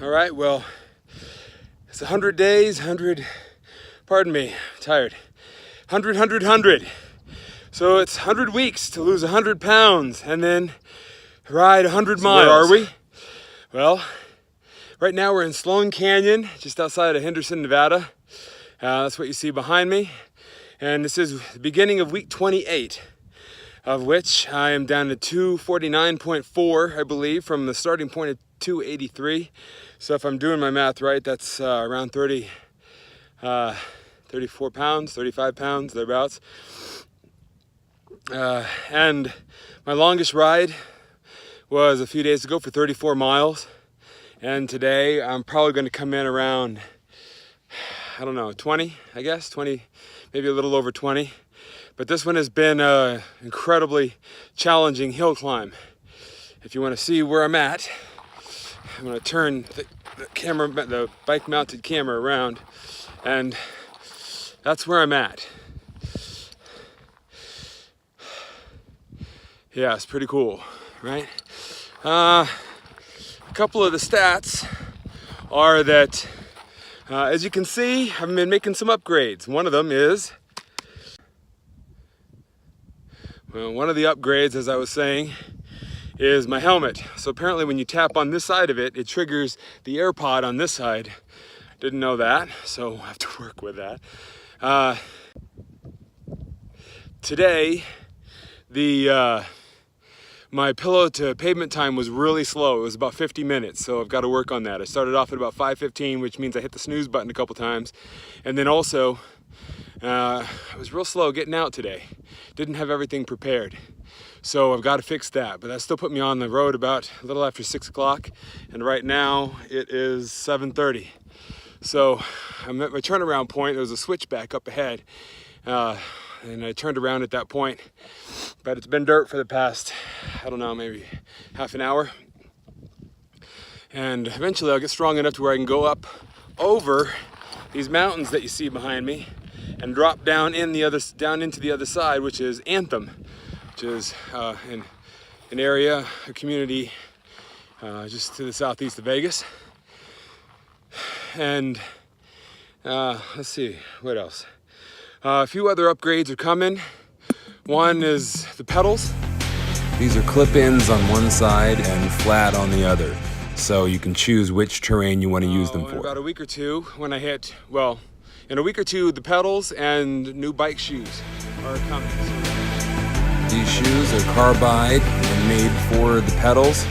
All right, well, it's 100 days, pardon me, tired. 100. So it's 100 weeks to lose 100 pounds and then ride 100 miles. Where are we? Well, right now we're in Sloan Canyon, just outside of Henderson, Nevada. That's what you see behind me. And this is the beginning of week 28, of which I am down to 249.4, I believe, from the starting point of 283. So if I'm doing my math right, that's around 34 pounds, 35 pounds, thereabouts. And my longest ride was a few days ago for 34 miles. And today I'm probably going to come in around, I don't know, 20, I guess, 20, maybe a little over 20. But this one has been an incredibly challenging hill climb. If you want to see where I'm at, I'm going to turn the bike-mounted camera around, and that's where I'm at. Yeah, it's pretty cool, right? A couple of the stats are that, as you can see, I've been making some upgrades. One of them is, well, one of the upgrades, as I was saying, is my helmet. So apparently when you tap on this side of it, it triggers the AirPod on this side. Didn't know that, so I have to work with that. Today, my pillow to pavement time was really slow. It was about 50 minutes, so I've got to work on that. I started off at about 5:15, which means I hit the snooze button a couple times. And then also, I was real slow getting out today. Didn't have everything prepared. So I've got to fix that, but that still put me on the road about a little after 6 o'clock. And right now it is 7:30. So I'm at my turnaround point. There was a switchback up ahead. And I turned around at that point, but it's been dirt for the past, I don't know, maybe half an hour. And eventually I'll get strong enough to where I can go up over these mountains that you see behind me and drop down into the other side, which is Anthem, which is an area, a community just to the southeast of Vegas. And let's see, what else? A few other upgrades are coming. One is the pedals. These are clip-ins on one side and flat on the other, so you can choose which terrain you want to use them for. In about a week or two, when I hit, well, in a week or two, the pedals and new bike shoes are coming. These shoes are carbide and made for the pedals.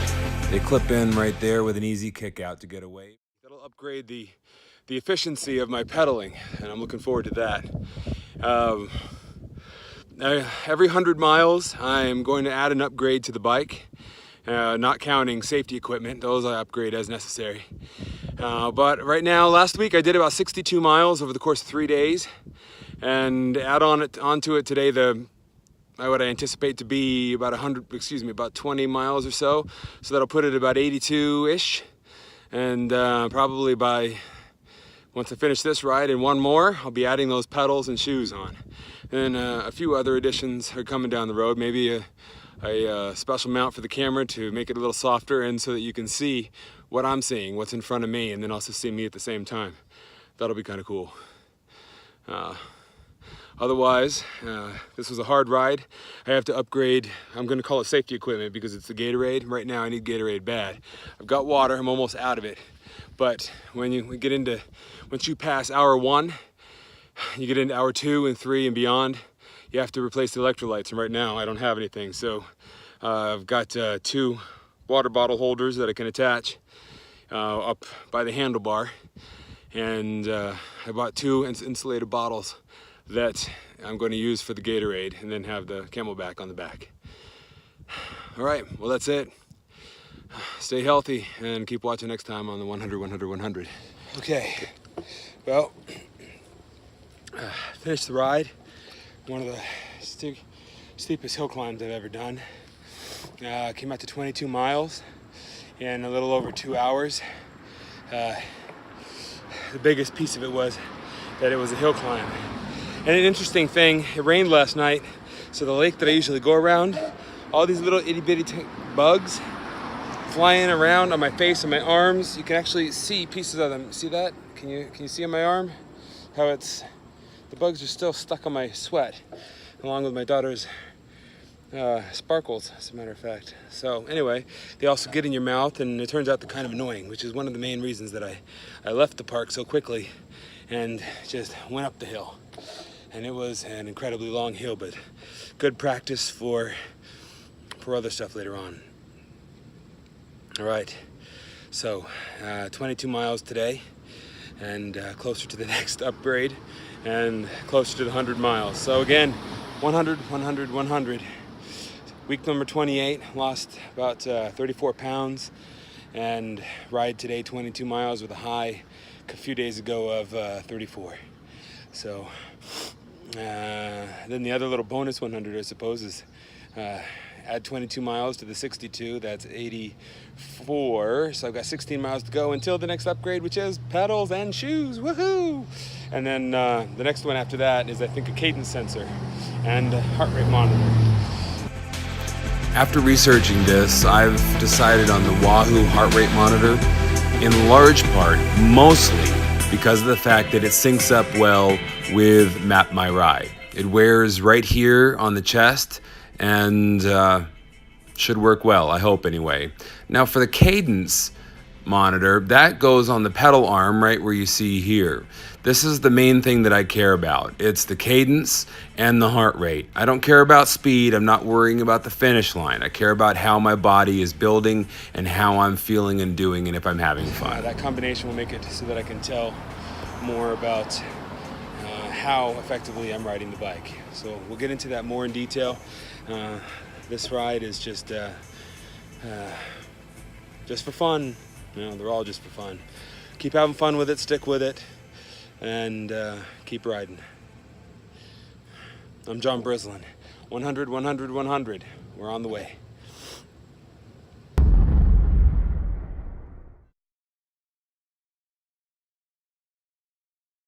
They clip in right there with an easy kick out to get away. That'll upgrade the efficiency of my pedaling, and I'm looking forward to that. Every 100 miles, I'm going to add an upgrade to the bike, not counting safety equipment. Those I upgrade as necessary. But right now, last week I did about 62 miles over the course of 3 days, and add onto it today what I anticipate to be about 20 miles or so. So that'll put it about 82-ish, and probably once I finish this ride and one more, I'll be adding those pedals and shoes on. And a few other additions are coming down the road. Maybe a special mount for the camera to make it a little softer, and so that you can see what I'm seeing, what's in front of me, and then also see me at the same time. That'll be kind of cool. Otherwise, this was a hard ride. I have to upgrade, I'm going to call it safety equipment because it's the Gatorade. Right now I need Gatorade bad. I've got water, I'm almost out of it. But once you pass hour 1, you get into hour 2 and 3 and beyond, you have to replace the electrolytes. And right now I don't have anything. So I've got 2 water bottle holders that I can attach up by the handlebar. And I bought 2 insulated bottles that I'm going to use for the Gatorade, and then have the Camelback on the back. All right, well, that's it. Stay healthy and keep watching next time on the 100. Okay, well, finished the ride. One of the steepest hill climbs I've ever done. Came out to 22 miles in a little over 2 hours. The biggest piece of it was that it was a hill climb. And an interesting thing, it rained last night, so the lake that I usually go around, all these little itty bitty bugs flying around on my face and my arms. You can actually see pieces of them. See that? Can you see on my arm how the bugs are still stuck on my sweat, along with my daughter's sparkles, as a matter of fact. So anyway, they also get in your mouth, and it turns out they're kind of annoying, which is one of the main reasons that I left the park so quickly and just went up the hill. And it was an incredibly long hill, but good practice for other stuff later on. All right, so 22 miles today, and closer to the next upgrade, and closer to the 100 miles. So again, 100, 100, 100. Week number 28, lost about 34 pounds, and ride today 22 miles with a high a few days ago of 34. So then the other little bonus 100, I suppose, is add 22 miles to the 62, that's 84. So I've got 16 miles to go until the next upgrade, which is pedals and shoes, woohoo! And then the next one after that is, I think, a cadence sensor and a heart rate monitor. After researching this, I've decided on the Wahoo heart rate monitor, in large part, mostly because of the fact that it syncs up well with Map My Ride. It wears right here on the chest, and should work well, I hope anyway. Now for the cadence monitor, that goes on the pedal arm right where you see here. This is the main thing that I care about. It's the cadence and the heart rate. I don't care about speed. I'm not worrying about the finish line. I care about how my body is building and how I'm feeling and doing, and if I'm having fun. That combination will make it so that I can tell more about how effectively I'm riding the bike. So we'll get into that more in detail. This ride is just for fun. You know, they're all just for fun. Keep having fun with it, stick with it, and keep riding. I'm John Brislin. 100, 100, 100. We're on the way.